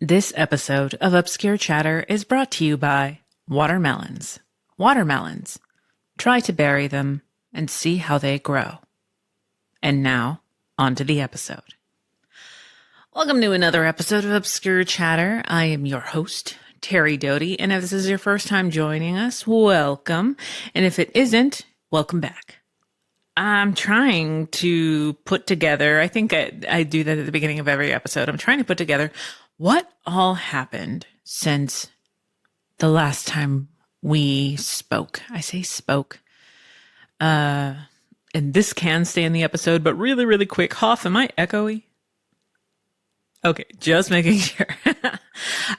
This episode of Obscure Chatter is brought to you by watermelons. Watermelons. Try to bury them and see how they grow. And now, on to the episode. Welcome to another episode of Obscure Chatter. I am your host, Terri Doty, and if this is your first time joining us, welcome. And if it isn't, welcome back. I'm trying to put together, I think I do that at the beginning of every episode. I'm trying to put together what all happened since the last time we spoke. I say spoke. And this can stay in the episode, but really, really quick. Hoff, am I echoey? Okay, just making sure.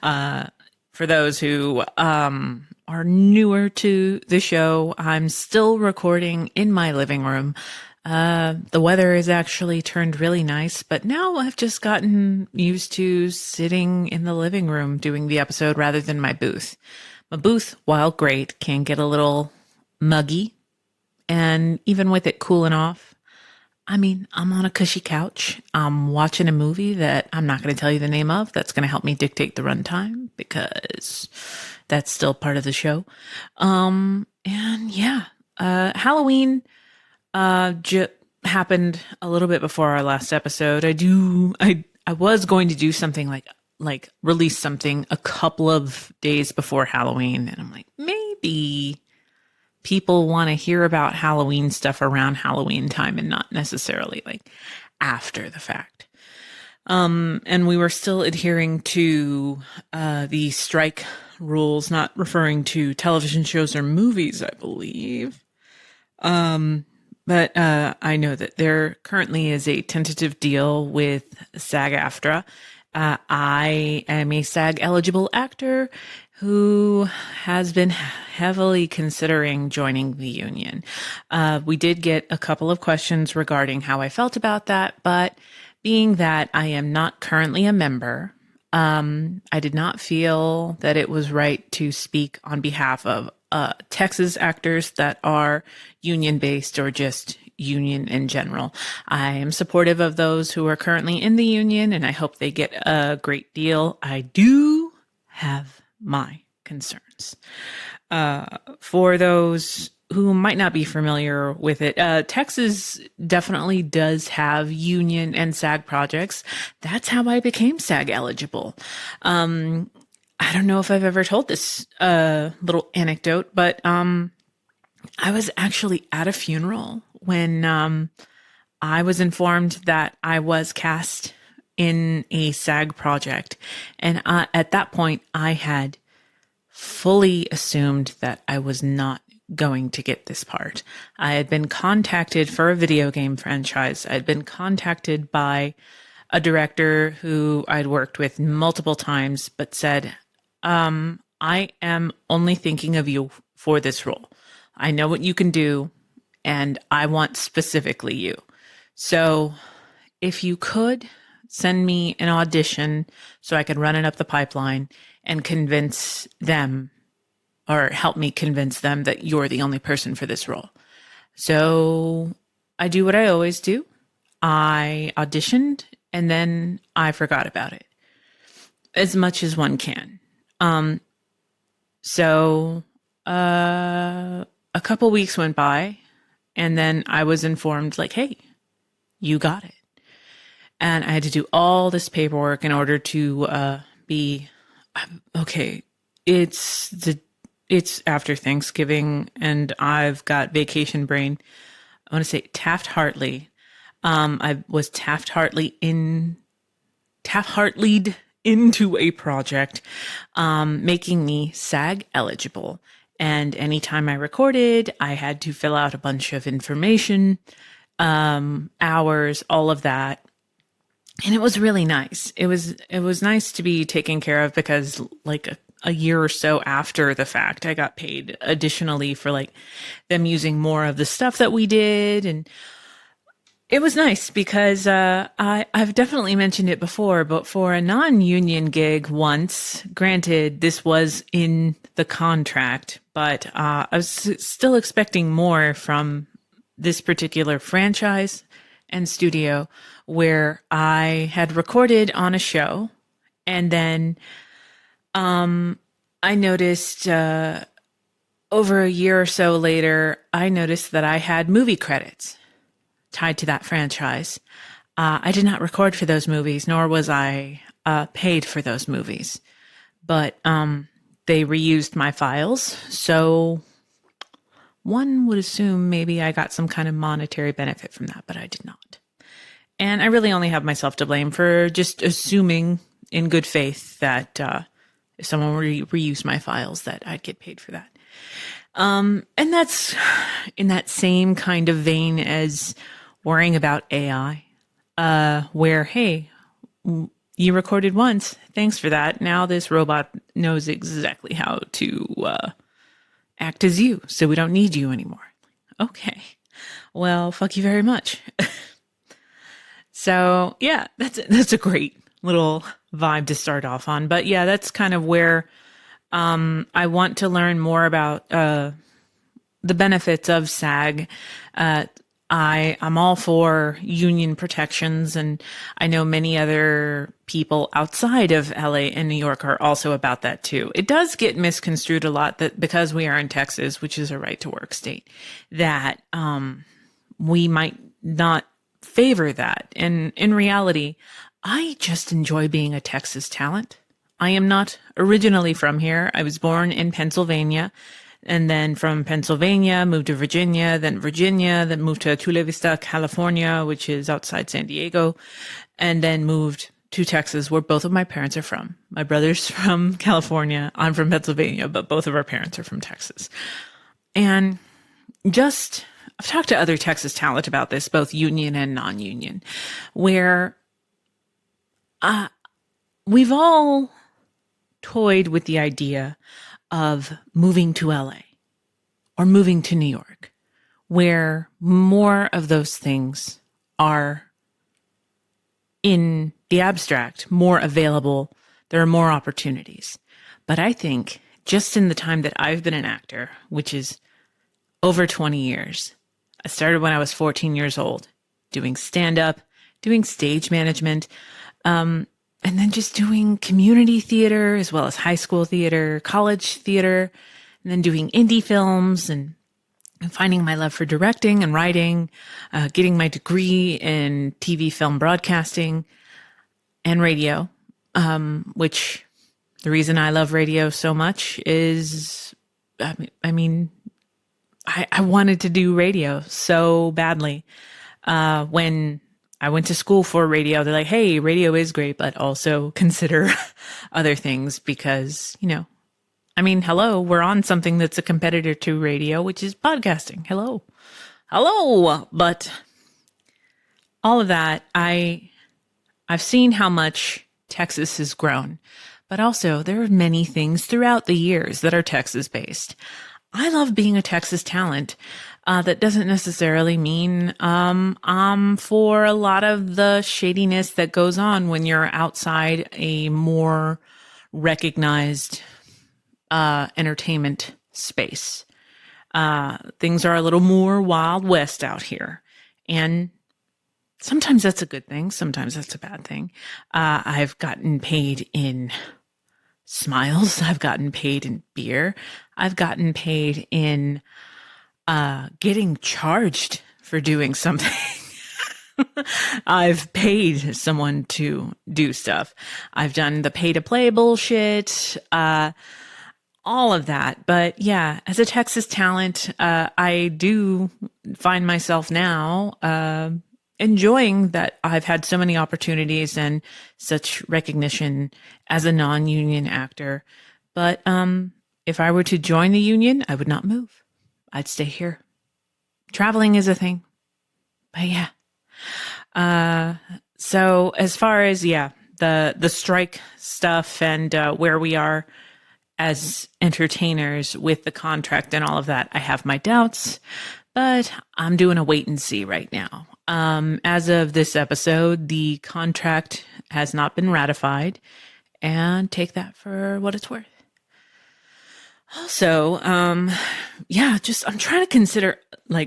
For those who are newer to the show, I'm still recording in my living room. The weather has actually turned really nice, but now I've just gotten used to sitting in the living room doing the episode rather than my booth. My booth, while great, can get a little muggy, and even with it cooling off, I'm on a cushy couch. I'm watching a movie that I'm not going to tell you the name of. That's going to help me dictate the runtime because that's still part of the show. Halloween happened a little bit before our last episode. I was going to do something like release something a couple of days before Halloween, and I'm like, maybe people want to hear about Halloween stuff around Halloween time and not necessarily like after the fact. And we were still adhering to the strike rules, not referring to television shows or movies, I believe. But I know that there currently is a tentative deal with SAG-AFTRA. I am a SAG-eligible actor who has been heavily considering joining the union. We did get a couple of questions regarding how I felt about that, but being that I am not currently a member, I did not feel that it was right to speak on behalf of Texas actors that are union-based or just union in general. I am supportive of those who are currently in the union, and I hope they get a great deal. I do have my concerns. For those who might not be familiar with it, Texas definitely does have union and SAG projects. That's how I became SAG eligible. I don't know if I've ever told this little anecdote, but I was actually at a funeral when I was informed that I was cast in a SAG project. And at that point, I had fully assumed that I was not going to get this part. I had been contacted for a video game franchise. I'd been contacted by a director who I'd worked with multiple times, but said, I am only thinking of you for this role. I know what you can do, and I want specifically you. So if you could send me an audition so I could run it up the pipeline and convince them, or help me convince them that you're the only person for this role. So I do what I always do. I auditioned and then I forgot about it as much as one can. A couple weeks went by and then I was informed like, hey, you got it. And I had to do all this paperwork in order to be okay. It's after Thanksgiving and I've got vacation brain. I want to say Taft-Hartley. I was Taft-Hartley'd into a project, making me SAG eligible. And anytime I recorded, I had to fill out a bunch of information, hours, all of that. And it was really nice. It was nice to be taken care of because like a year or so after the fact, I got paid additionally for like them using more of the stuff that we did. And it was nice because I've definitely mentioned it before, but for a non-union gig once, granted, this was in the contract, but I was still expecting more from this particular franchise and studio where I had recorded on a show And then I noticed over a year or so later, I noticed that I had movie credits tied to that franchise. I did not record for those movies, nor was I paid for those movies. But they reused my files. So one would assume maybe I got some kind of monetary benefit from that, but I did not. And I really only have myself to blame for just assuming in good faith that if someone reused my files, that I'd get paid for that. And that's in that same kind of vein as worrying about AI, where, hey, you recorded once. Thanks for that. Now this robot knows exactly how to act as you, so we don't need you anymore. Okay. Well, fuck you very much. So yeah, that's a great little vibe to start off on. But yeah, that's kind of where I want to learn more about the benefits of SAG. I'm all for union protections, and I know many other people outside of LA and New York are also about that too. It does get misconstrued a lot that because we are in Texas, which is a right to work state, that we might not favor that. And in reality, I just enjoy being a Texas talent. I am not originally from here. I was born in Pennsylvania. And then from Pennsylvania, moved to Virginia, then moved to Chula Vista, California, which is outside San Diego, and then moved to Texas, where both of my parents are from. My brother's from California. I'm from Pennsylvania, but both of our parents are from Texas. And I've talked to other Texas talent about this, both union and non-union, where we've all toyed with the idea of moving to LA or moving to New York, where more of those things are in the abstract, more available. There are more opportunities. But I think just in the time that I've been an actor, which is over 20 years, I started when I was 14 years old, doing stand-up, doing stage management, and then just doing community theater as well as high school theater, college theater, and then doing indie films and finding my love for directing and writing, getting my degree in TV film broadcasting and radio, which the reason I love radio so much is, I wanted to do radio so badly. When I went to school for radio, they're like, hey, radio is great, but also consider other things because, hello, we're on something that's a competitor to radio, which is podcasting. Hello. But all of that, I've seen how much Texas has grown, but also there are many things throughout the years that are Texas based. I love being a Texas talent. That doesn't necessarily mean for a lot of the shadiness that goes on when you're outside a more recognized entertainment space. Things are a little more Wild West out here. And sometimes that's a good thing. Sometimes that's a bad thing. I've gotten paid in smiles. I've gotten paid in beer. I've gotten paid in getting charged for doing something. I've paid someone to do stuff. I've done the pay to play bullshit, all of that. But yeah, as a Texas talent, I do find myself now enjoying that I've had so many opportunities and such recognition as a non-union actor. But if I were to join the union, I would not move. I'd stay here. Traveling is a thing. But yeah. So as far as, the strike stuff and where we are as entertainers with the contract and all of that, I have my doubts, but I'm doing a wait and see right now. As of this episode, the contract has not been ratified, and take that for what it's worth. Also, I'm trying to consider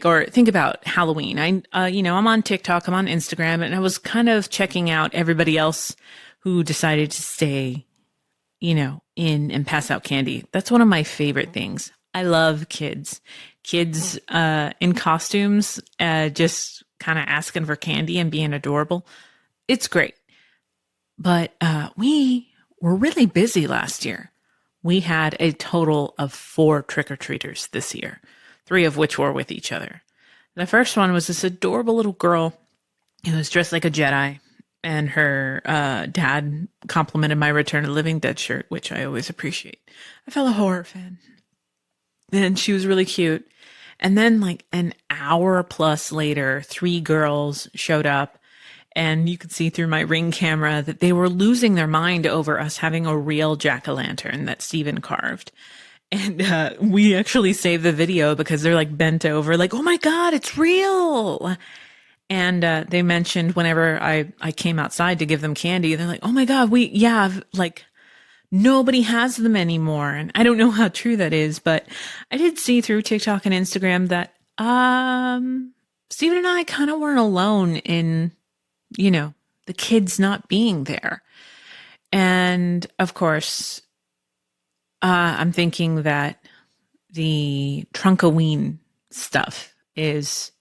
or think about Halloween. I'm on TikTok, I'm on Instagram, and I was kind of checking out everybody else who decided to stay, in and pass out candy. That's one of my favorite things. I love kids. Kids in costumes, just kind of asking for candy and being adorable. It's great. But we were really busy last year. We had a total of 4 trick-or-treaters this year, 3 of which were with each other. The first one was this adorable little girl who was dressed like a Jedi, and her dad complimented my Return of the Living Dead shirt, which I always appreciate. I felt a horror fan. And she was really cute. And then like an hour plus later, 3 girls showed up, and you could see through my Ring camera that they were losing their mind over us having a real jack-o'-lantern that Steven carved. And we actually saved the video because they're like bent over, like, oh my God, it's real. And they mentioned whenever I came outside to give them candy, they're like, oh my God, like nobody has them anymore. And I don't know how true that is, but I did see through TikTok and Instagram that Steven and I kind of weren't alone in, the kids not being there. And of course, I'm thinking that the Trunkoween stuff is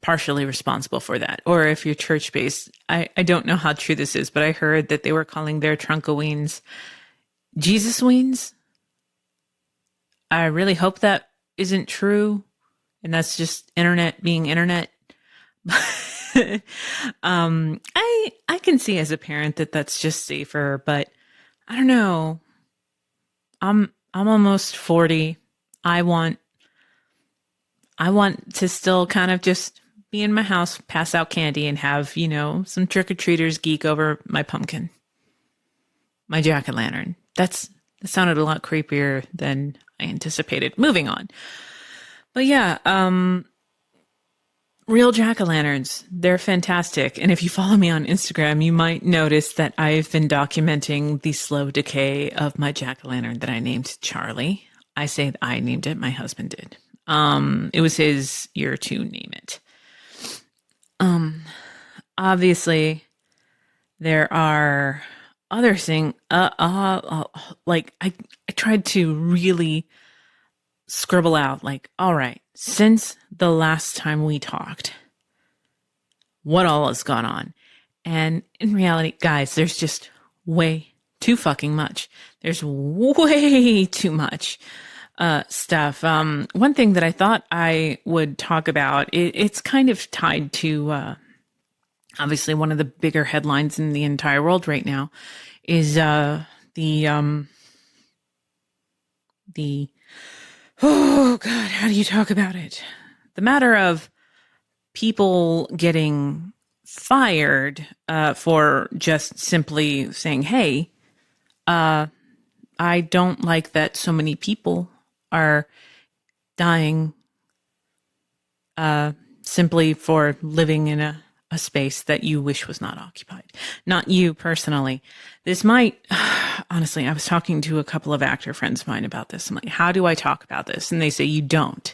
partially responsible for that. Or if you're church-based, I don't know how true this is, but I heard that they were calling their Trunkoweens Jesus-weens. I really hope that isn't true, and that's just internet being internet. I can see as a parent that that's just safer, but I don't know. I'm almost 40. I want to still kind of just be in my house, pass out candy, and have, some trick-or-treaters geek over my pumpkin, my jack-o'-lantern. That sounded a lot creepier than I anticipated. Moving on. But yeah, real jack-o'-lanterns, they're fantastic. And if you follow me on Instagram, you might notice that I've been documenting the slow decay of my jack-o'-lantern that I named Charlie. I say that I named it, my husband did. It was his year to name it. Obviously there are other things, like I tried to really scribble out, like, all right, since the last time we talked, what all has gone on? And in reality, guys, there's just way too fucking much. There's way too much stuff. One thing that I thought I would talk about, it's kind of tied to obviously one of the bigger headlines in the entire world right now is the oh God, how do you talk about it? The matter of people getting fired for just simply saying, hey, I don't like that so many people are dying simply for living in a space that you wish was not occupied. Not you personally. This might, honestly, I was talking to a couple of actor friends of mine about this. I'm like, how do I talk about this? And they say, you don't.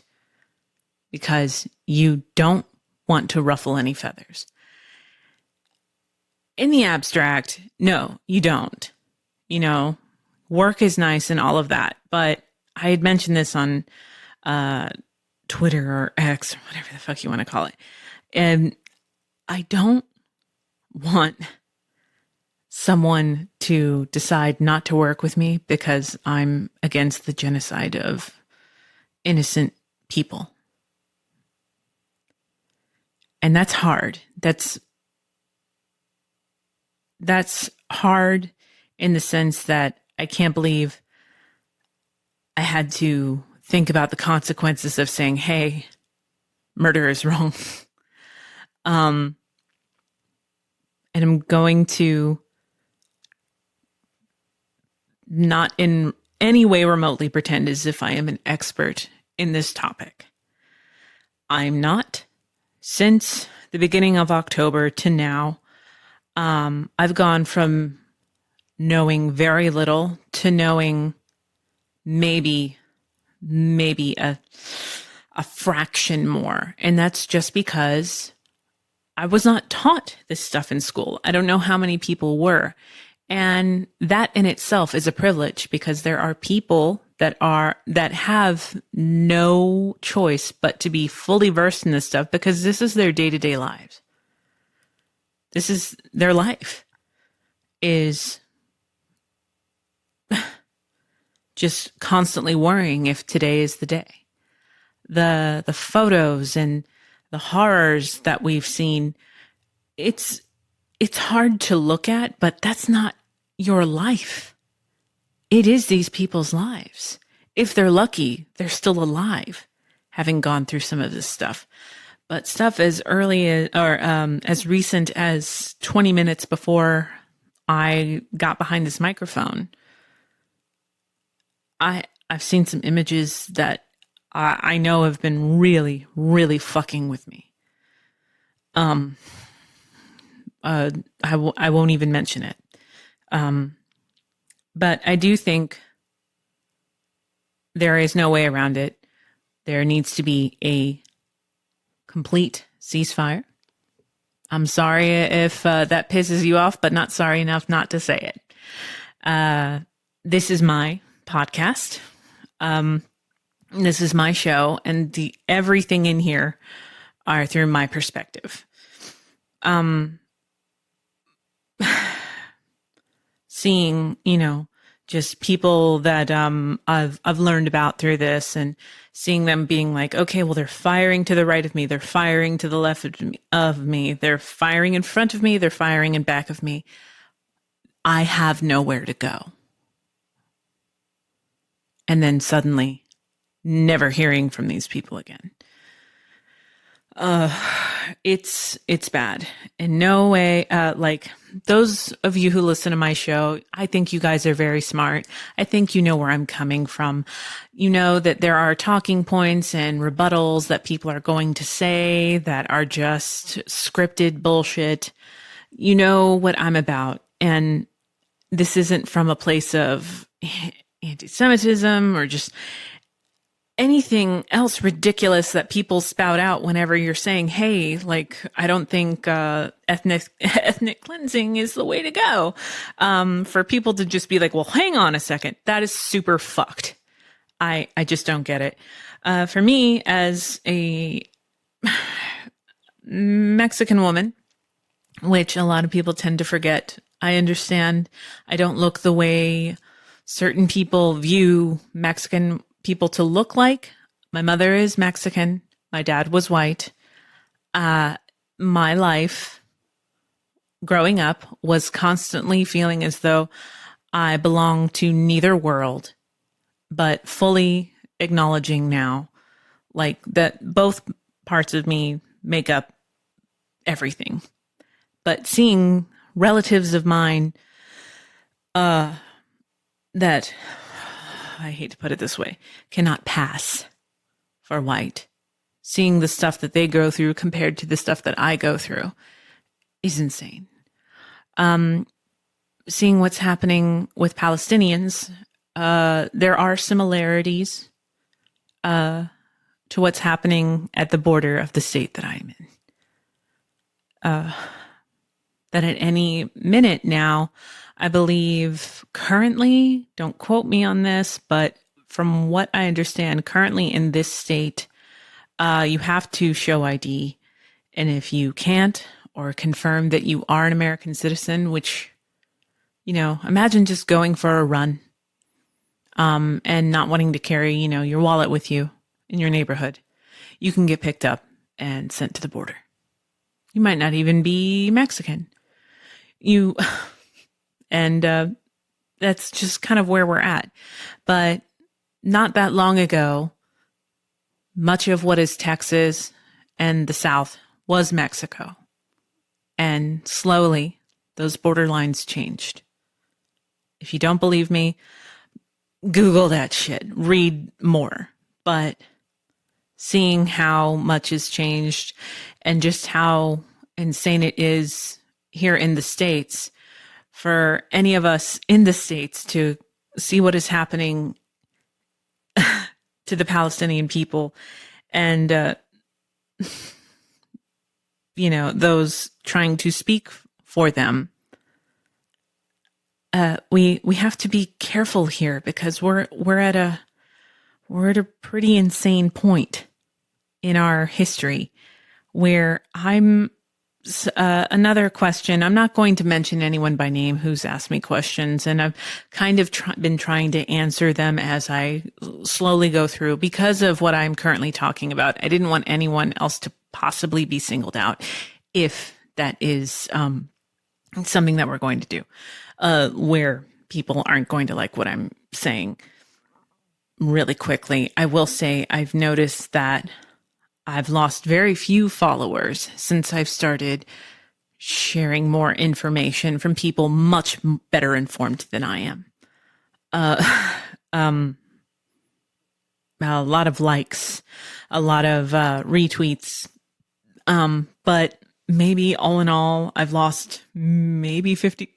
Because you don't want to ruffle any feathers. In the abstract, no, you don't. Work is nice and all of that. But I had mentioned this on Twitter or X or whatever the fuck you want to call it. And I don't want someone to decide not to work with me because I'm against the genocide of innocent people. And that's hard. That's hard in the sense that I can't believe I had to think about the consequences of saying, hey, murder is wrong. And I'm going to not in any way remotely pretend as if I am an expert in this topic. I'm not. Since the beginning of October to now, I've gone from knowing very little to knowing maybe a fraction more. And that's just because I was not taught this stuff in school. I don't know how many people were. And that in itself is a privilege, because there are people that have no choice but to be fully versed in this stuff, because this is their day-to-day lives. This is their life, is just constantly worrying if today is the day. The photos and the horrors that we've seen, it's hard to look at, but that's not your life. It is these people's lives. If they're lucky, they're still alive, having gone through some of this stuff. But stuff as early as, or as recent as 20 minutes before I got behind this microphone, I've seen some images that I know have been really, really fucking with me. I won't even mention it. But I do think there is no way around it. There needs to be a complete ceasefire. I'm sorry if that pisses you off, but not sorry enough not to say it. This is my podcast. This is my show, and everything in here are through my perspective. Seeing, just people that I've learned about through this, and seeing them being like, okay, well, they're firing to the right of me, they're firing to the left of me, they're firing in front of me, they're firing in back of me. I have nowhere to go. And then suddenly, never hearing from these people again. It's bad. In no way, like those of you who listen to my show, I think you guys are very smart. I think you know where I'm coming from. You know that there are talking points and rebuttals that people are going to say that are just scripted bullshit. You know what I'm about. And this isn't from a place of anti-Semitism or just anything else ridiculous that people spout out whenever you're saying, hey, like, I don't think ethnic cleansing is the way to go. For people to just be like, well, hang on a second. That is super fucked. I just don't get it. For me, as a Mexican woman, which a lot of people tend to forget, I understand I don't look the way certain people view Mexican people to look like. My mother is Mexican. My dad was white. My life growing up was constantly feeling as though I belonged to neither world, but fully acknowledging now, like, that both parts of me make up everything. But seeing relatives of mine, that, I hate to put it this way, cannot pass for white. Seeing the stuff that they go through compared to the stuff that I go through is insane. Seeing what's happening with Palestinians, there are similarities to what's happening at the border of the state that I'm in. That at any minute now, I believe currently, don't quote me on this, but from what I understand, currently in this state, you have to show ID. And if you can't, or confirm that you are an American citizen, which, imagine just going for a run, and not wanting to carry, your wallet with you in your neighborhood, you can get picked up and sent to the border. You might not even be Mexican. And that's just kind of where we're at. But not that long ago, much of what is Texas and the South was Mexico. And slowly, those border lines changed. If you don't believe me, Google that shit. Read more. But seeing how much has changed and just how insane it is here in the States, for any of us in the States to see what is happening to the Palestinian people and those trying to speak for them, we have to be careful here because we're at a pretty insane point in our history where another question. I'm not going to mention anyone by name who's asked me questions, and I've kind of been trying to answer them as I slowly go through because of what I'm currently talking about. I didn't want anyone else to possibly be singled out if that is something that we're going to do, where people aren't going to like what I'm saying. Really quickly, I will say I've noticed that I've lost very few followers since I've started sharing more information from people much better informed than I am. A lot of likes, a lot of retweets, but maybe all in all, I've lost maybe 50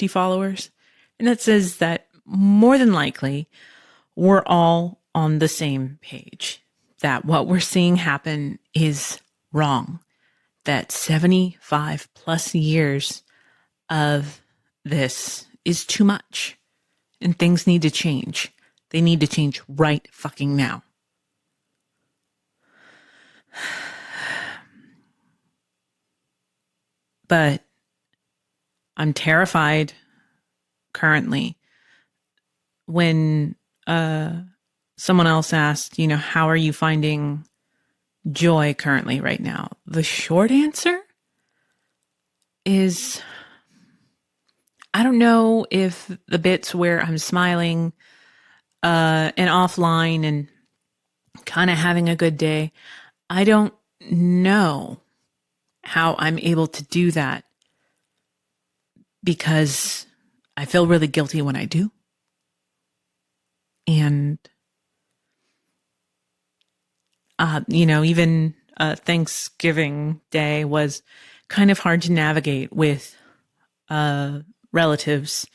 followers. And that says that more than likely, we're all on the same page. That what we're seeing happen is wrong. That 75 plus years of this is too much. And things need to change. They need to change right fucking now. But I'm terrified currently when someone else asked, how are you finding joy currently right now? The short answer is, I don't know if the bits where I'm smiling and offline and kind of having a good day, I don't know how I'm able to do that because I feel really guilty when I do. And even Thanksgiving Day was kind of hard to navigate with relatives.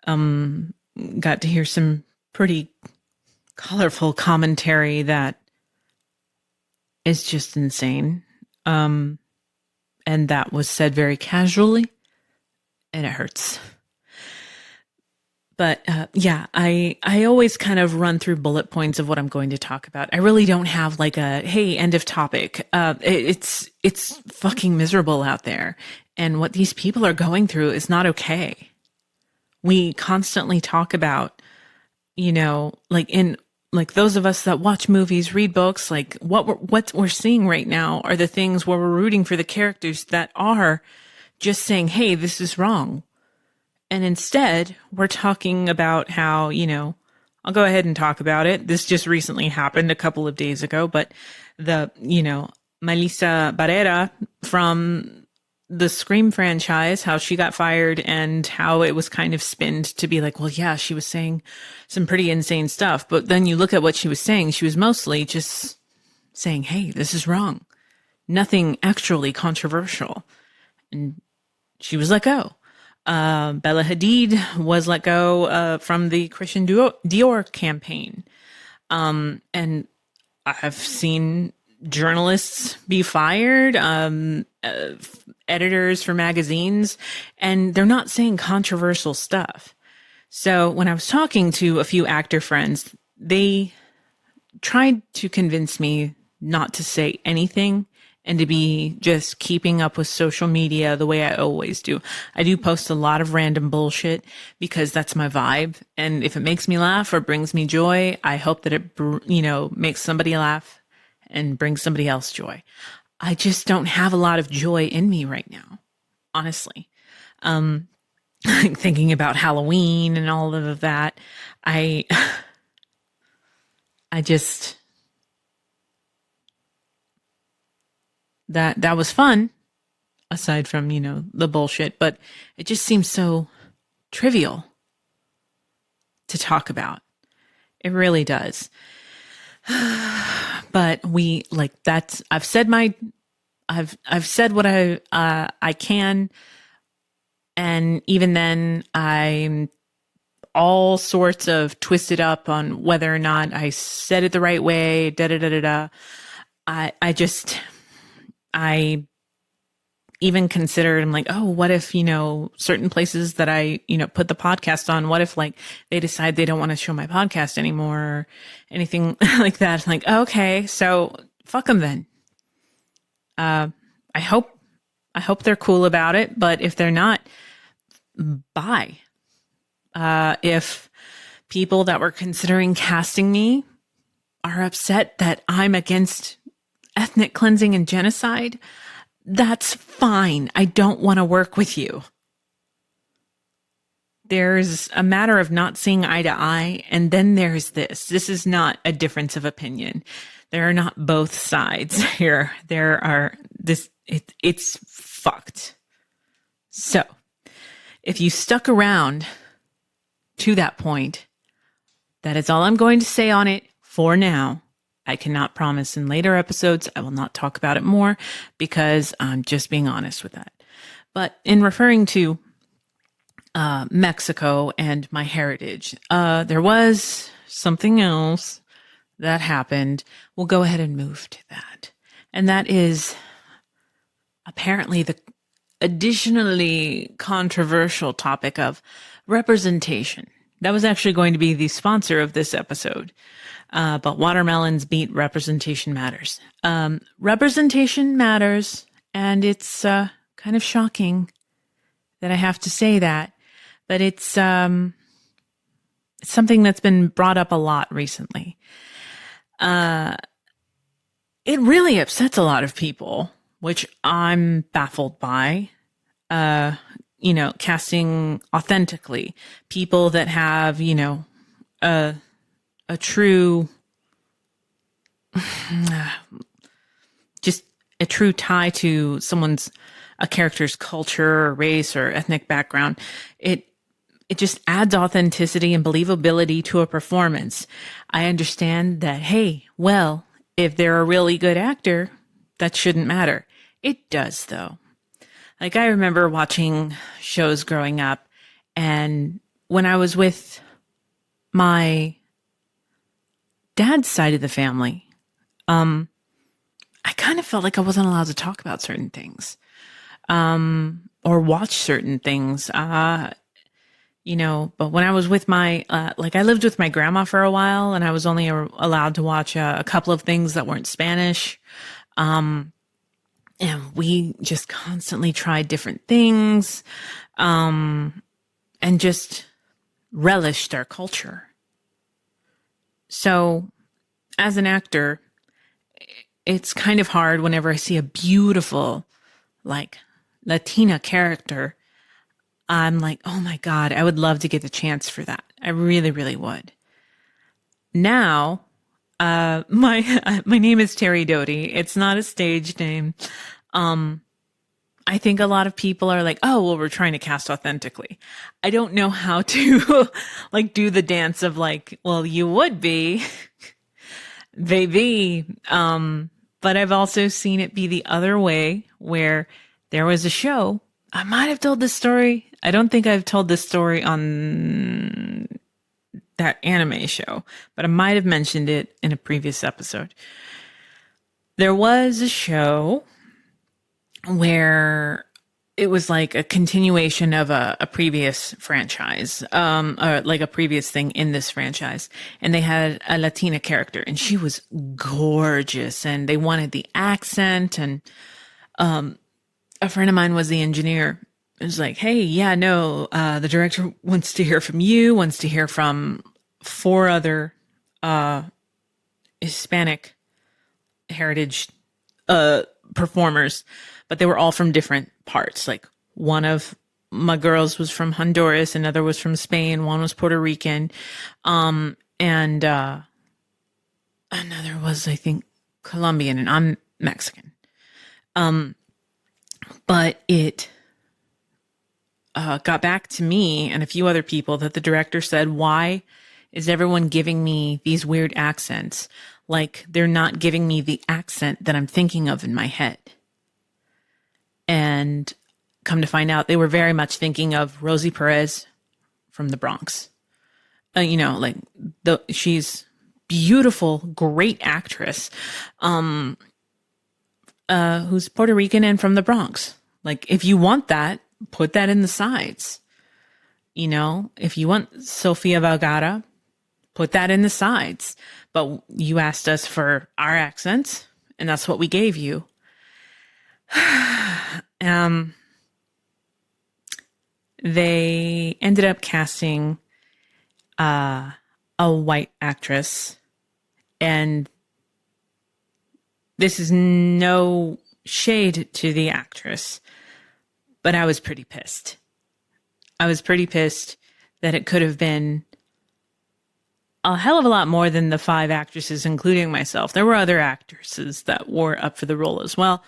Got to hear some pretty colorful commentary that is just insane. And that was said very casually, and it hurts. But I always kind of run through bullet points of what I'm going to talk about. I really don't have like a, hey, end of topic. It's fucking miserable out there. And what these people are going through is not okay. We constantly talk about, like those of us that watch movies, read books, like what we're seeing right now are the things where we're rooting for the characters that are just saying, hey, this is wrong. And instead, we're talking about how, I'll go ahead and talk about it. This just recently happened a couple of days ago, but Melissa Barrera from the Scream franchise, how she got fired and how it was kind of spinned to be like, well, yeah, she was saying some pretty insane stuff. But then you look at what she was saying. She was mostly just saying, hey, this is wrong. Nothing actually controversial. And she was let go. Bella Hadid was let go from the Christian Dior campaign. And I've seen journalists be fired, editors for magazines, and they're not saying controversial stuff. So when I was talking to a few actor friends, they tried to convince me not to say anything and to be just keeping up with social media the way I always do. I do post a lot of random bullshit because that's my vibe. And if it makes me laugh or brings me joy, I hope that it, makes somebody laugh and brings somebody else joy. I just don't have a lot of joy in me right now, honestly. Thinking about Halloween and all of that, I just, that was fun, aside from, the bullshit, but it just seems so trivial to talk about. It really does. But I've said what I can. And even then I'm all sorts of twisted up on whether or not I said it the right way, I I even considered, I'm like, oh, what if, certain places that I, put the podcast on, what if like they decide they don't want to show my podcast anymore or anything like that? I'm like, okay, so fuck them then. I hope they're cool about it, but if they're not, bye. If people that were considering casting me are upset that I'm against ethnic cleansing and genocide, that's fine. I don't want to work with you. There's a matter of not seeing eye to eye, and then there's this. This is not a difference of opinion. There are not both sides here. There are it's fucked. So, if you stuck around to that point, that is all I'm going to say on it for now. I cannot promise in later episodes I will not talk about it more because I'm just being honest with that. But in referring to Mexico and my heritage, there was something else that happened. We'll go ahead and move to that. And that is apparently the additionally controversial topic of representation. That was actually going to be the sponsor of this episode. But watermelons beat representation matters. Representation matters, and it's kind of shocking that I have to say that, but it's something that's been brought up a lot recently. It really upsets a lot of people, which I'm baffled by. Casting authentically people that have, a true, just a true tie to a character's culture or race or ethnic background. It just adds authenticity and believability to a performance. I understand that, hey, well, if they're a really good actor, that shouldn't matter. It does, though. Like, I remember watching shows growing up, and when I was with my dad's side of the family, I kind of felt like I wasn't allowed to talk about certain things, or watch certain things, but when I was with I lived with my grandma for a while, and I was only allowed to watch a couple of things that weren't Spanish. And we just constantly tried different things, and just relished our culture. So as an actor, it's kind of hard whenever I see a beautiful, like, Latina character. I'm like, oh my God, I would love to get the chance for that. I really, really would. Now, my name is Terri Doty. It's not a stage name. I think a lot of people are like, oh, well, we're trying to cast authentically. I don't know how to do the dance of like, well, you would be, baby. But I've also seen it be the other way, where there was a show. I might have told this story. I don't think I've told this story on that anime show, but I might have mentioned it in a previous episode. There was a show where it was like a continuation of a previous franchise, or like a previous thing in this franchise. And they had a Latina character, and she was gorgeous, and they wanted the accent. And a friend of mine was the engineer. It was like, hey, yeah, no, the director wants to hear from you, wants to hear from 4 other Hispanic heritage performers, but they were all from different parts. Like, one of my girls was from Honduras, another was from Spain, one was Puerto Rican, and another was, I think, Colombian, and I'm Mexican. But it got back to me and a few other people that the director said, why is everyone giving me these weird accents? Like, they're not giving me the accent that I'm thinking of in my head. And come to find out, they were very much thinking of Rosie Perez from the Bronx. She's beautiful, great actress. who's Puerto Rican and from the Bronx. Like, if you want that, put that in the sides. You know, if you want Sofia Vergara, put that in the sides. But you asked us for our accents, and that's what we gave you. They ended up casting a white actress, and this is no shade to the actress, but I was pretty pissed. I was pretty pissed that it could have been a hell of a lot more than the 5 actresses, including myself. There were other actresses that were up for the role as well.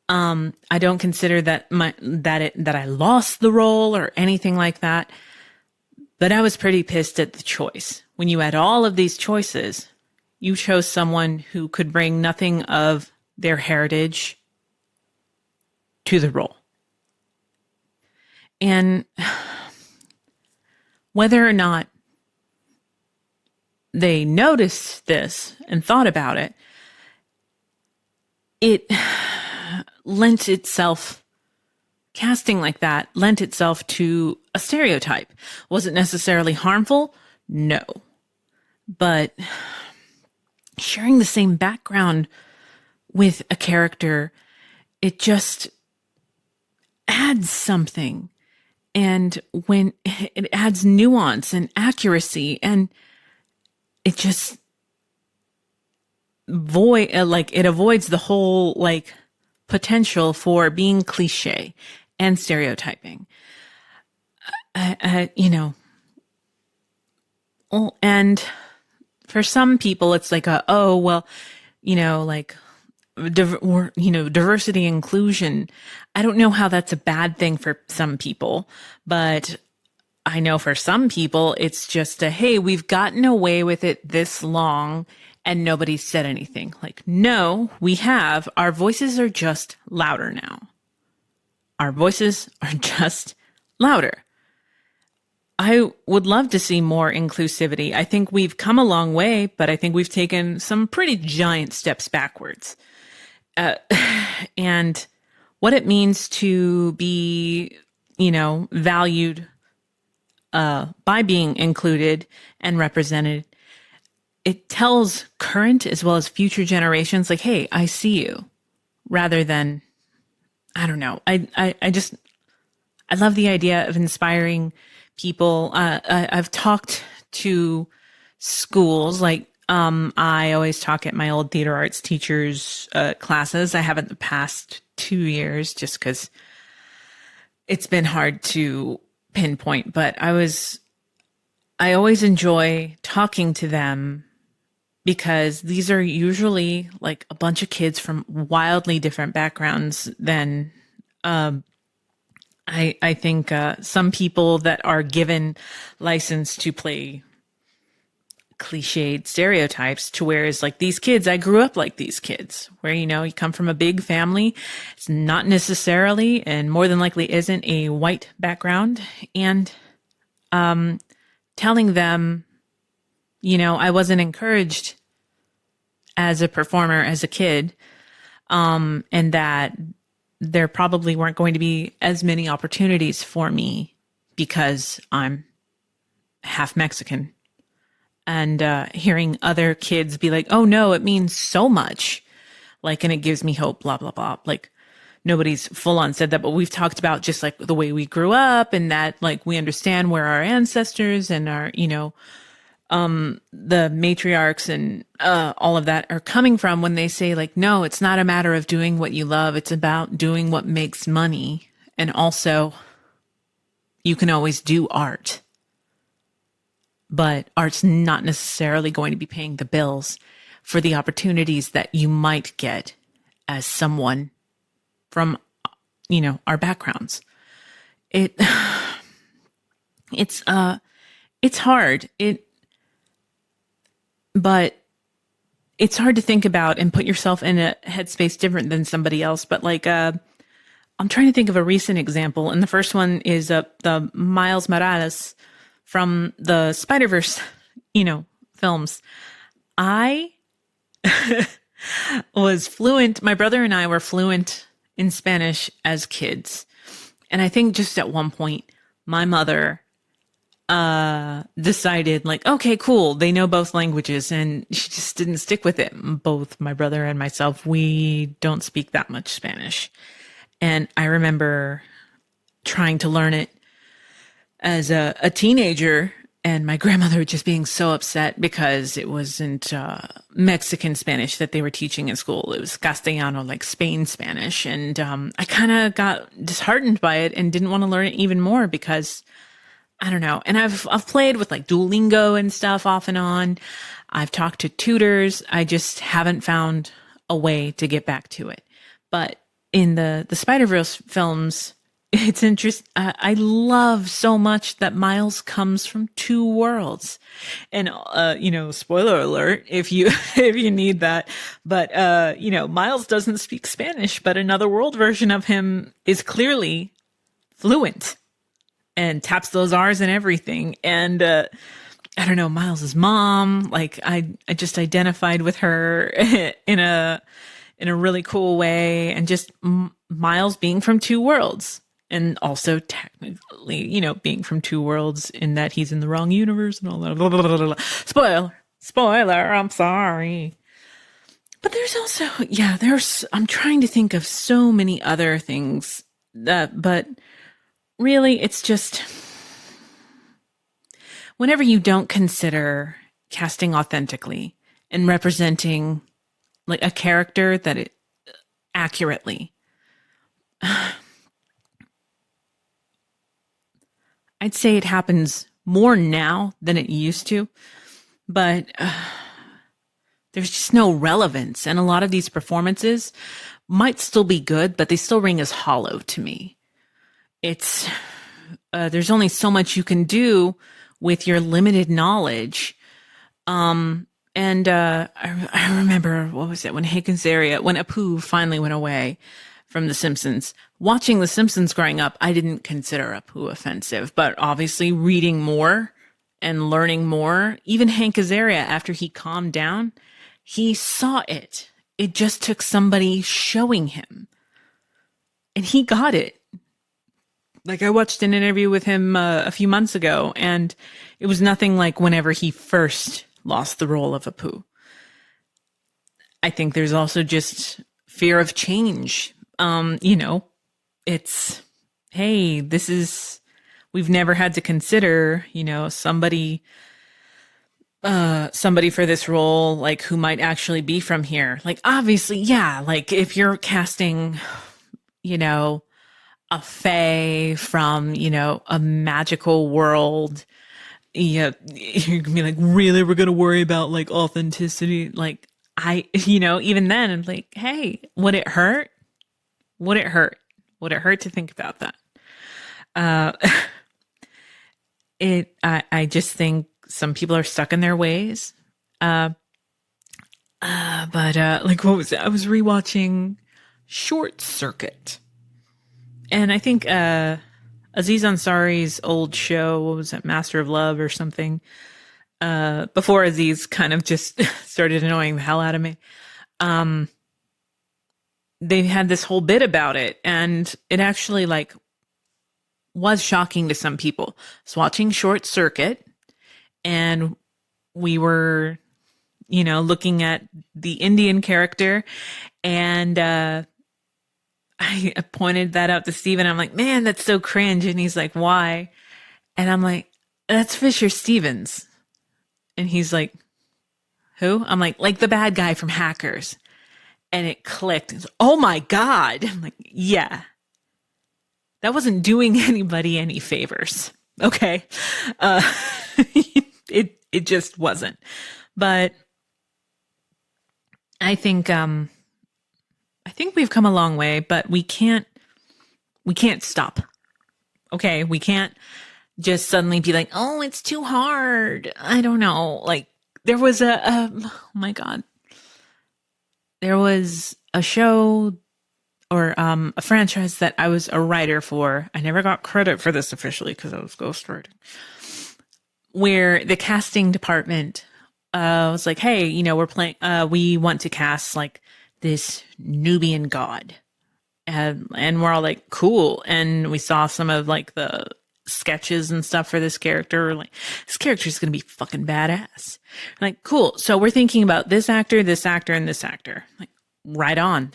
I don't consider that that I lost the role or anything like that, but I was pretty pissed at the choice. When you had all of these choices, you chose someone who could bring nothing of their heritage to the role. And whether or not they noticed this and thought about it, it lent itself, casting like that lent itself to a stereotype. Was it necessarily harmful? No. But sharing the same background with a character, it just adds something. And when it adds nuance and accuracy, and it just it avoids the whole potential for being cliche and stereotyping. And for some people, it's like diversity inclusion. I don't know how that's a bad thing for some people, but I know for some people, it's just hey, we've gotten away with it this long and nobody said anything. Like, no, we have. Our voices are just louder now. Our voices are just louder. I would love to see more inclusivity. I think we've come a long way, but I think we've taken some pretty giant steps backwards. And what it means to be, valued by being included and represented, it tells current as well as future generations, hey, I see you, rather than, I don't know. I love the idea of inspiring people. I've talked to schools, I always talk at my old theater arts teachers' classes. I haven't the past 2 years just because it's been hard to pinpoint, but I always enjoy talking to them because these are usually a bunch of kids from wildly different backgrounds than, I think, some people that are given license to play cliched stereotypes, to whereas these kids, I grew up like these kids where, you come from a big family. It's not necessarily, and more than likely isn't, a white background. And, telling them, I wasn't encouraged as a performer, as a kid, and that there probably weren't going to be as many opportunities for me because I'm half Mexican. And hearing other kids be like, oh no, it means so much. And it gives me hope, blah, blah, blah. Nobody's full on said that, but we've talked about just the way we grew up, and that we understand where our ancestors and our, the matriarchs and all of that are coming from when they say no, it's not a matter of doing what you love. It's about doing what makes money. And also you can always do art, but art's not necessarily going to be paying the bills for the opportunities that you might get as someone from, our backgrounds. It's hard. But it's hard to think about and put yourself in a headspace different than somebody else. But I'm trying to think of a recent example. And the first one is the Miles Morales from the Spider-Verse, films. I was fluent. My brother and I were fluent in Spanish as kids. And I think just at one point, my mother decided like, okay, cool. They know both languages, and she just didn't stick with it. Both my brother and myself, we don't speak that much Spanish. And I remember trying to learn it as a teenager, and my grandmother just being so upset because it wasn't Mexican Spanish that they were teaching in school. It was Castellano, like Spain Spanish. And I kind of got disheartened by it and didn't want to learn it even more because I don't know. And I've played with like Duolingo and stuff off and on. I've talked to tutors. I just haven't found a way to get back to it. But in the Spider-Verse films, it's interesting. I love so much that Miles comes from two worlds, and spoiler alert if you if you need that. But Miles doesn't speak Spanish, but another world version of him is clearly fluent and taps those R's and everything. And I don't know, Miles's mom, like I just identified with her in a really cool way, and just Miles being from two worlds. And also technically, being from two worlds in that he's in the wrong universe and all that. Blah, blah, blah, blah. Spoiler, I'm sorry. But there's also, I'm trying to think of so many other things but really it's just, whenever you don't consider casting authentically and representing like a character that it accurately, I'd say it happens more now than it used to, but there's just no relevance. And a lot of these performances might still be good, but they still ring as hollow to me. It's, there's only so much you can do with your limited knowledge. I remember, what was it, when Apu finally went away from The Simpsons. Watching The Simpsons growing up, I didn't consider Apu offensive, but obviously reading more and learning more, even Hank Azaria, after he calmed down, he saw it. It just took somebody showing him. And he got it. Like, I watched an interview with him a few months ago, and it was nothing like whenever he first lost the role of Apu. I think there's also just fear of change. It's, hey, we've never had to consider, somebody for this role, like who might actually be from here. Like, obviously, yeah, like if you're casting, a fae from, a magical world, you're gonna be like, really, we're gonna worry about like authenticity. Like, even then I'm like, hey, would it hurt? Would it hurt? Would it hurt to think about that? I just think some people are stuck in their ways. But like, what was it? I was rewatching Short Circuit. And I think, Aziz Ansari's old show, what was it? Master of Love or something. Before Aziz kind of just started annoying the hell out of me. They had this whole bit about it, and it actually like was shocking to some people. I was watching Short Circuit, and we were, looking at the Indian character, and I pointed that out to Steven. I'm like, man, that's so cringe. And he's like, why? And I'm like, that's Fisher Stevens. And he's like, who? I'm like the bad guy from Hackers. And it clicked. It's, oh my God. I'm like, yeah. That wasn't doing anybody any favors. Okay. It just wasn't. But I think we've come a long way, but we can't stop. Okay. We can't just suddenly be like, oh, it's too hard. I don't know. Like, there was oh my God. There was a show or a franchise that I was a writer for. I never got credit for this officially because I was ghostwriting. Where the casting department was like, hey, we're playing, we want to cast like this Nubian god. And we're all like, cool. And we saw some of like the sketches and stuff for this character. Like, this character is going to be fucking badass. Like, cool. So we're thinking about this actor, and this actor. Like, right on.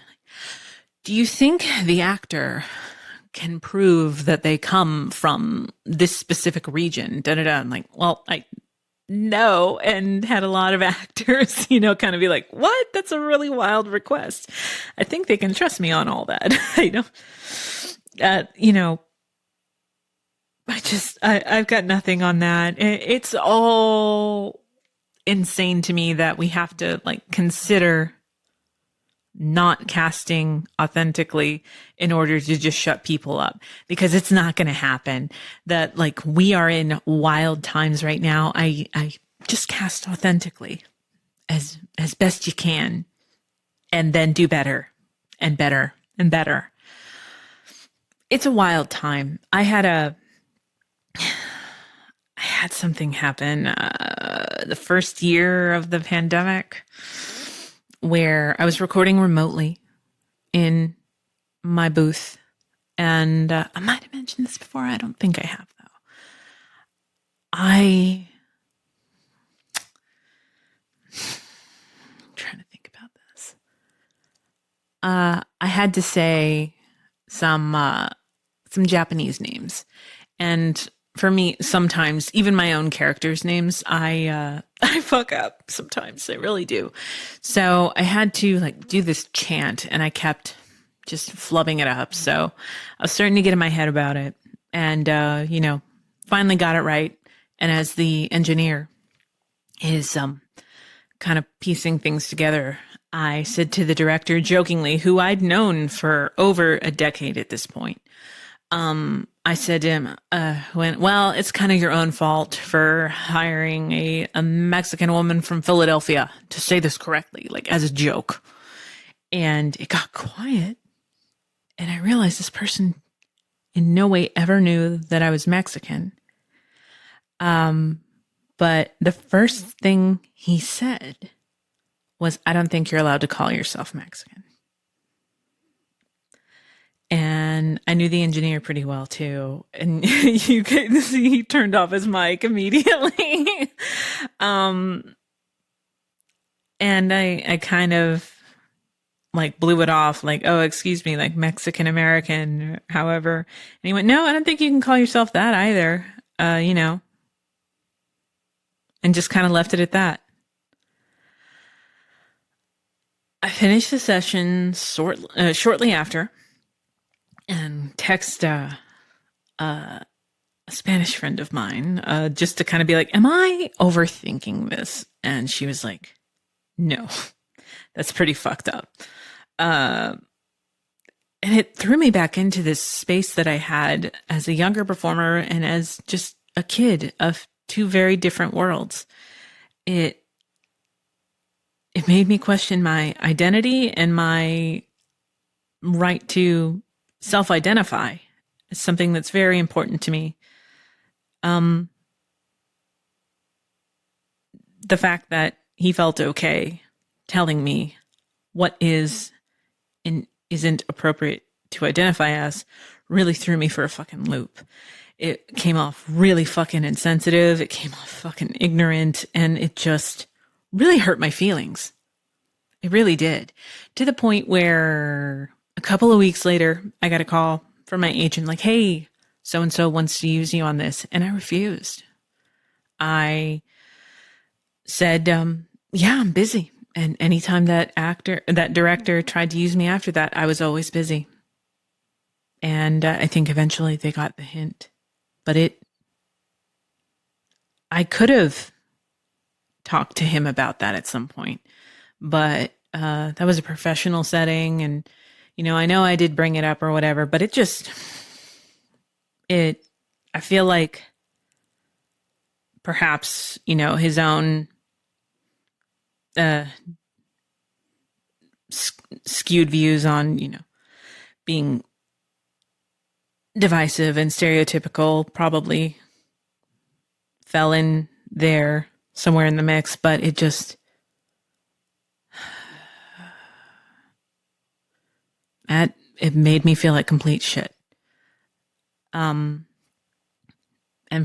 Do you think the actor can prove that they come from this specific region? I'm like, well, no, and had a lot of actors, kind of be like, what? That's a really wild request. I think they can trust me on all that. I've got nothing on that. It's all insane to me that we have to like consider not casting authentically in order to just shut people up, because it's not going to happen. That like we are in wild times right now. I just cast authentically as best you can, and then do better and better and better. It's a wild time. I had something happen the first year of the pandemic, where I was recording remotely in my booth. And I might have mentioned this before. I don't think I have, though. I'm trying to think about this. I had to say some Japanese names. And for me, sometimes even my own characters' names, I fuck up sometimes. I really do. So I had to like do this chant, and I kept just flubbing it up. So I was starting to get in my head about it, and finally got it right. And as the engineer is kind of piecing things together, I said to the director jokingly, who I'd known for over a decade at this point, I said to him, well, it's kind of your own fault for hiring a Mexican woman from Philadelphia to say this correctly, like as a joke. And it got quiet. And I realized this person in no way ever knew that I was Mexican. But the first thing he said was, I don't think you're allowed to call yourself Mexican. And I knew the engineer pretty well too. And you could see he turned off his mic immediately. And I kind of like blew it off like, oh, excuse me, like Mexican American, however. And he went, no, I don't think you can call yourself that either. And just kind of left it at that. I finished the session shortly after. And text a Spanish friend of mine just to kind of be like, am I overthinking this? And she was like, no, that's pretty fucked up. And it threw me back into this space that I had as a younger performer and as just a kid of two very different worlds. It made me question my identity and my right to self-identify is something that's very important to me. The fact that he felt okay telling me what is and isn't appropriate to identify as really threw me for a fucking loop. It came off really fucking insensitive. It came off fucking ignorant, and it just really hurt my feelings. It really did. To the point where a couple of weeks later, I got a call from my agent like, hey, so-and-so wants to use you on this. And I refused. I said, yeah, I'm busy. And anytime that director tried to use me after that, I was always busy. And I think eventually they got the hint. But I could have talked to him about that at some point. But that was a professional setting, and I know I did bring it up or whatever, but I feel like perhaps, his own skewed views on, being divisive and stereotypical probably fell in there somewhere in the mix, but it just, it made me feel like complete shit. And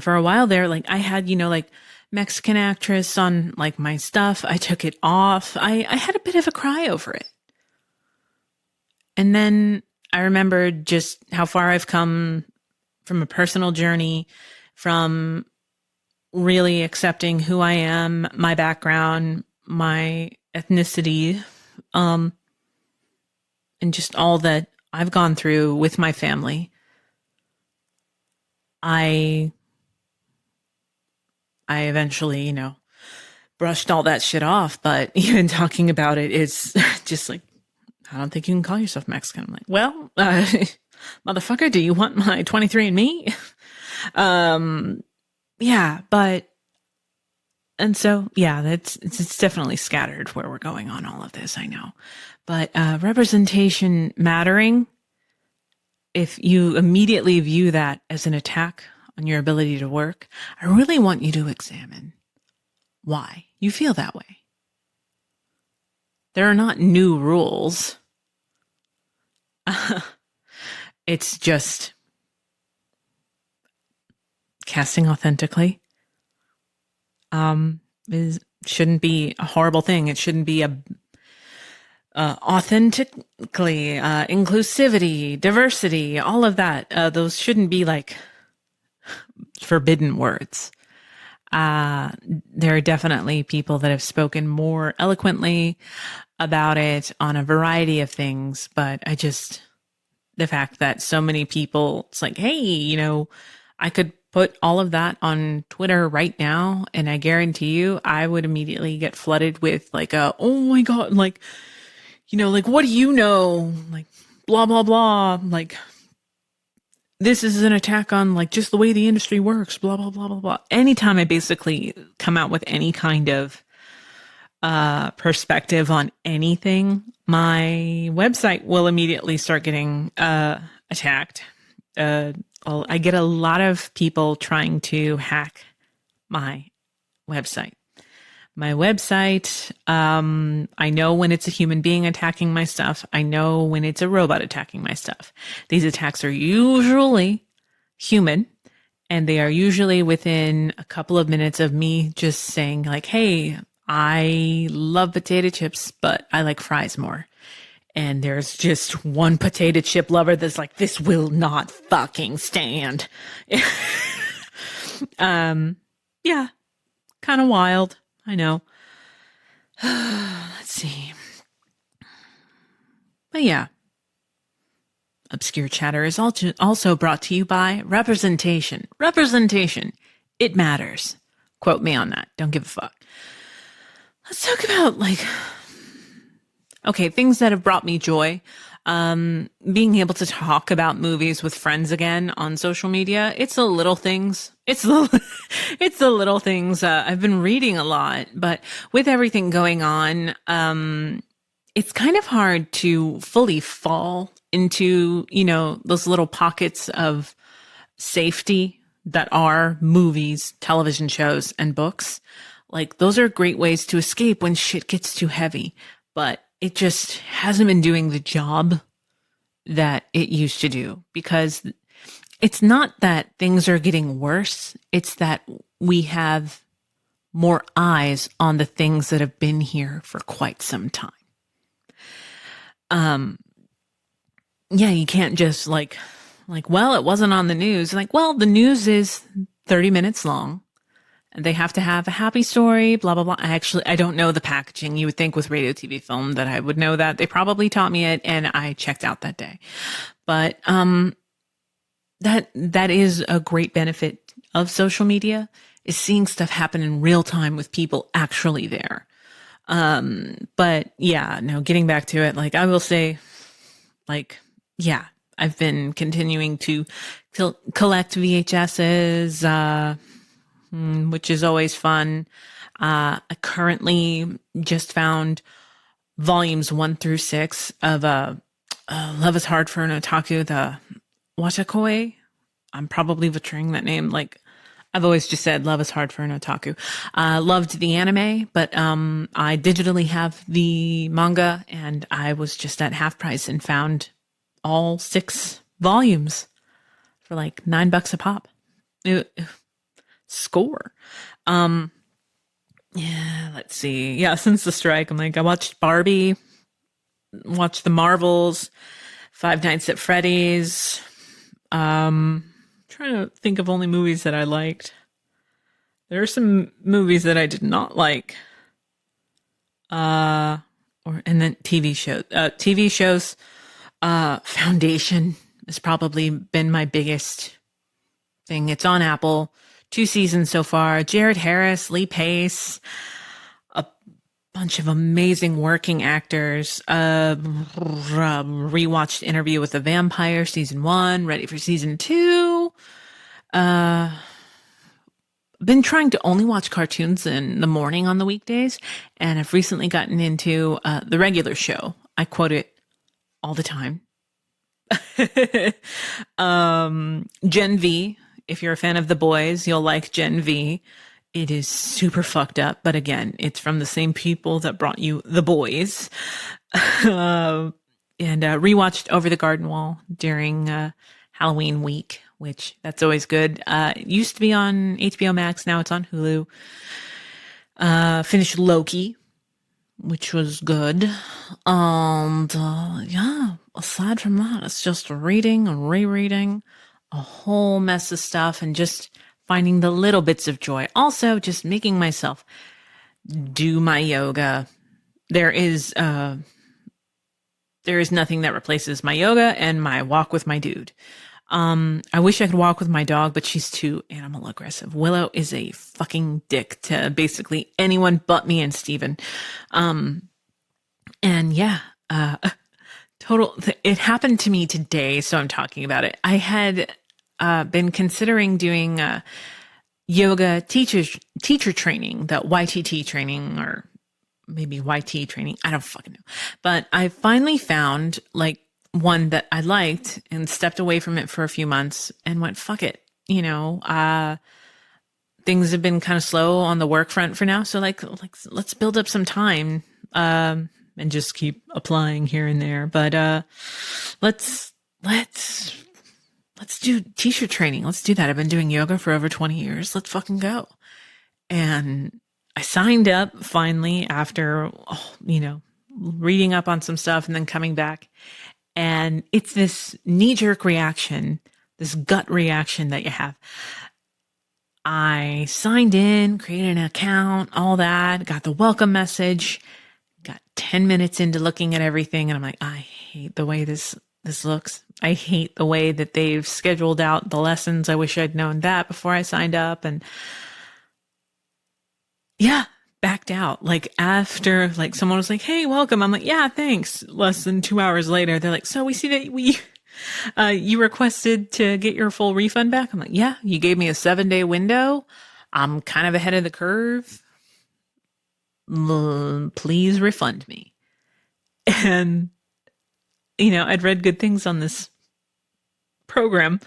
for a while there, like I had, like Mexican actress on like my stuff. I took it off. I had a bit of a cry over it. And then I remembered just how far I've come from a personal journey, from really accepting who I am, my background, my ethnicity, and just all that I've gone through with my family. I eventually, brushed all that shit off, but even talking about it is just like, I don't think you can call yourself Mexican. I'm like, well, motherfucker, do you want my 23andMe? Yeah, but, and so, yeah, it's definitely scattered where we're going on all of this, I know. But representation mattering, if you immediately view that as an attack on your ability to work, I really want you to examine why you feel that way. There are not new rules. It's just casting authentically shouldn't be a horrible thing. It shouldn't be authentically, inclusivity, diversity, all of that. Those shouldn't be like forbidden words. There are definitely people that have spoken more eloquently about it on a variety of things, but the fact that so many people, it's like, hey, I could put all of that on Twitter right now, and I guarantee you I would immediately get flooded with like oh my God, like, like, what do you know? Like, blah, blah, blah. Like, this is an attack on like just the way the industry works, blah, blah, blah, blah, blah. Anytime I basically come out with any kind of perspective on anything, my website will immediately start getting attacked. I get a lot of people trying to hack my website. My website, I know when it's a human being attacking my stuff. I know when it's a robot attacking my stuff. These attacks are usually human, and they are usually within a couple of minutes of me just saying like, hey, I love potato chips, but I like fries more. And there's just one potato chip lover that's like, this will not fucking stand. Yeah, kind of wild. I know. Let's see. But yeah. Obscure Chatter is also brought to you by representation. Representation. It matters. Quote me on that. Don't give a fuck. Let's talk about things that have brought me joy. Being able to talk about movies with friends again on social media. It's the little things. It's the little things. I've been reading a lot, but with everything going on, it's kind of hard to fully fall into, those little pockets of safety that are movies, television shows, and books. Like, those are great ways to escape when shit gets too heavy, but it just hasn't been doing the job that it used to do, because it's not that things are getting worse. It's that we have more eyes on the things that have been here for quite some time. Yeah, you can't just well, it wasn't on the news. The news is 30 minutes long. They have to have a happy story, blah, blah, blah. I don't know the packaging. You would think with radio, TV, film that I would know that. They probably taught me it, and I checked out that day. But that is a great benefit of social media, is seeing stuff happen in real time with people actually there. But yeah, no, getting back to it, I will say, yeah, I've been continuing to collect VHSs, which is always fun. I currently just found volumes 1 through 6 of Love is Hard for an Otaku, the Wotakoi. I'm probably butchering that name. I've always just said love is hard for an otaku. Loved the anime, but I digitally have the manga, and I was just at half price and found all 6 volumes for like $9 a pop. Score. Yeah, let's see. Yeah, since the strike, I'm like, I watched Barbie, watched the Marvels, Five Nights at Freddy's. Trying to think of only movies that I liked. There are some movies that I did not like. And then TV shows. TV shows. Foundation has probably been my biggest thing. It's on Apple. 2 seasons so far. Jared Harris, Lee Pace, a bunch of amazing working actors. Rewatched Interview with the Vampire season 1, ready for season 2. Been trying to only watch cartoons in the morning on the weekdays, and I've recently gotten into the regular show. I quote it all the time. Gen V. If you're a fan of The Boys, you'll like Gen V. It is super fucked up, but again, it's from the same people that brought you The Boys. And rewatched Over the Garden Wall during Halloween week, which that's always good. It used to be on HBO Max, now it's on Hulu. Finished Loki, which was good. And yeah, aside from that, it's just reading and rereading a whole mess of stuff and just finding the little bits of joy. Also, just making myself do my yoga. There is nothing that replaces my yoga and my walk with my dude. I wish I could walk with my dog, but she's too animal aggressive. Willow is a fucking dick to basically anyone but me and Steven. And yeah, it happened to me today, so I'm talking about it. I had been considering doing yoga teacher training, the YTT training, or maybe YT training. I don't fucking know. But I finally found like one that I liked and stepped away from it for a few months and went, fuck it. You know, things have been kind of slow on the work front for now. So like let's build up some time, and just keep applying here and there. But, let's do teacher training. Let's do that. I've been doing yoga for over 20 years. Let's fucking go. And I signed up finally after, reading up on some stuff and then coming back. And it's this knee-jerk reaction, this gut reaction that you have. I signed in, created an account, all that, got the welcome message, got 10 minutes into looking at everything. And I'm like, I hate the way this looks. I hate the way that they've scheduled out the lessons. I wish I'd known that before I signed up. And yeah, backed out. Like after like someone was like, hey, welcome. I'm like, yeah, thanks. Less than 2 hours later, they're like, so we see that you requested to get your full refund back. I'm like, yeah, you gave me a 7-day window. I'm kind of ahead of the curve. Please refund me. And, I'd read good things on this program.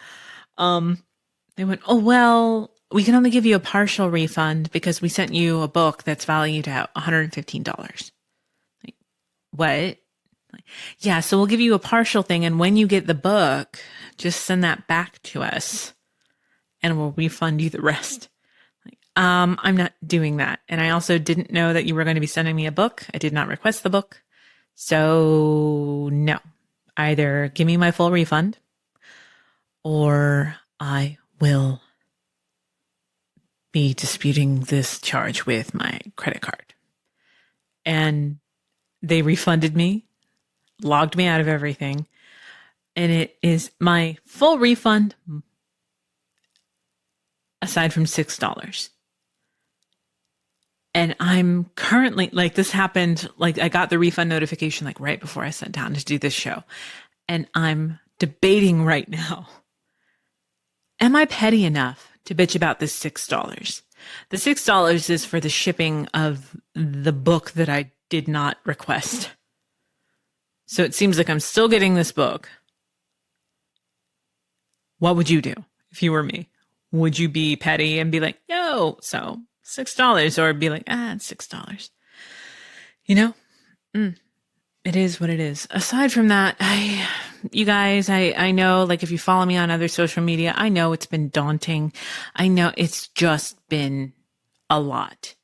They went, oh, well, we can only give you a partial refund because we sent you a book that's valued at $115. Like, what? Like, yeah, so we'll give you a partial thing. And when you get the book, just send that back to us and we'll refund you the rest. Like, I'm not doing that. And I also didn't know that you were going to be sending me a book. I did not request the book. So no, either give me my full refund or I will be disputing this charge with my credit card. And they refunded me, logged me out of everything. And it is my full refund aside from $6. And I'm currently like, this happened, like I got the refund notification like right before I sat down to do this show. And I'm debating right now, am I petty enough to bitch about this $6? The $6 is for the shipping of the book that I did not request. So it seems like I'm still getting this book. What would you do if you were me? Would you be petty and be like, yo, so $6, or be like, it's $6? You know, it is what it is. Aside from that, you guys, I know, like, if you follow me on other social media, I know it's been daunting. I know it's just been a lot.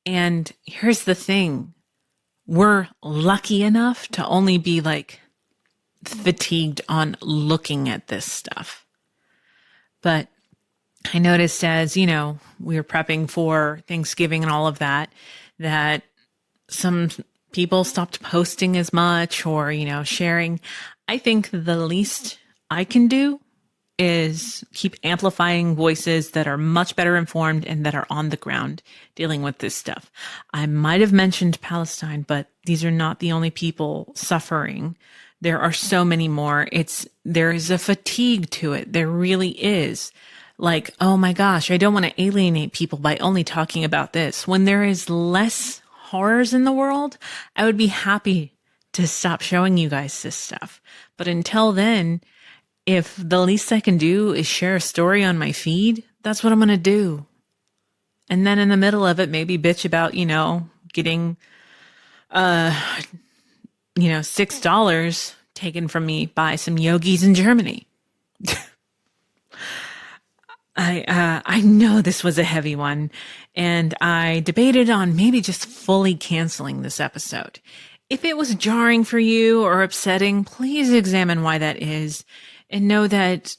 And here's the thing. We're lucky enough to only be like fatigued on looking at this stuff. But I noticed as, we were prepping for Thanksgiving and all of that, that some people stopped posting as much or, sharing. I think the least I can do is keep amplifying voices that are much better informed and that are on the ground dealing with this stuff. I might have mentioned Palestine, but these are not the only people suffering. There are so many more. There is a fatigue to it. There really is. Like, oh my gosh, I don't want to alienate people by only talking about this. When there is less horrors in the world, I would be happy to stop showing you guys this stuff. But until then, if the least I can do is share a story on my feed, that's what I'm going to do. And then in the middle of it, maybe bitch about, getting, $6 taken from me by some yogis in Germany. I know this was a heavy one, and I debated on maybe just fully canceling this episode. If it was jarring for you or upsetting, please examine why that is. And know that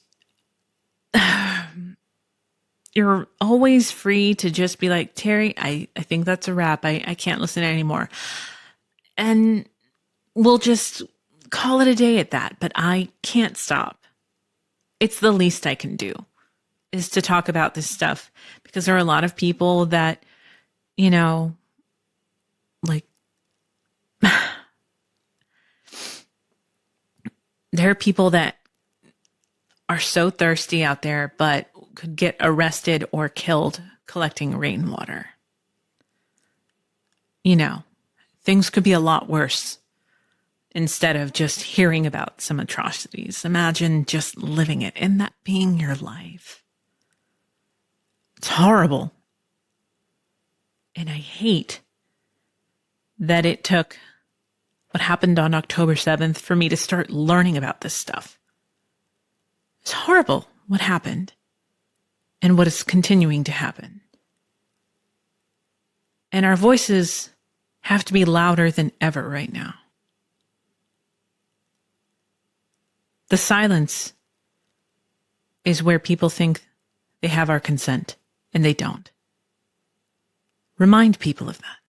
you're always free to just be like, Terry, I think that's a wrap. I can't listen anymore. And we'll just call it a day at that. But I can't stop. It's the least I can do is to talk about this stuff, because there are a lot of people that, like, there are people that are so thirsty out there, but could get arrested or killed collecting rainwater. Things could be a lot worse instead of just hearing about some atrocities. Imagine just living it and that being your life. It's horrible. And I hate that it took what happened on October 7th for me to start learning about this stuff. It's horrible what happened and what is continuing to happen. And our voices have to be louder than ever right now. The silence is where people think they have our consent, and they don't. Remind people of that.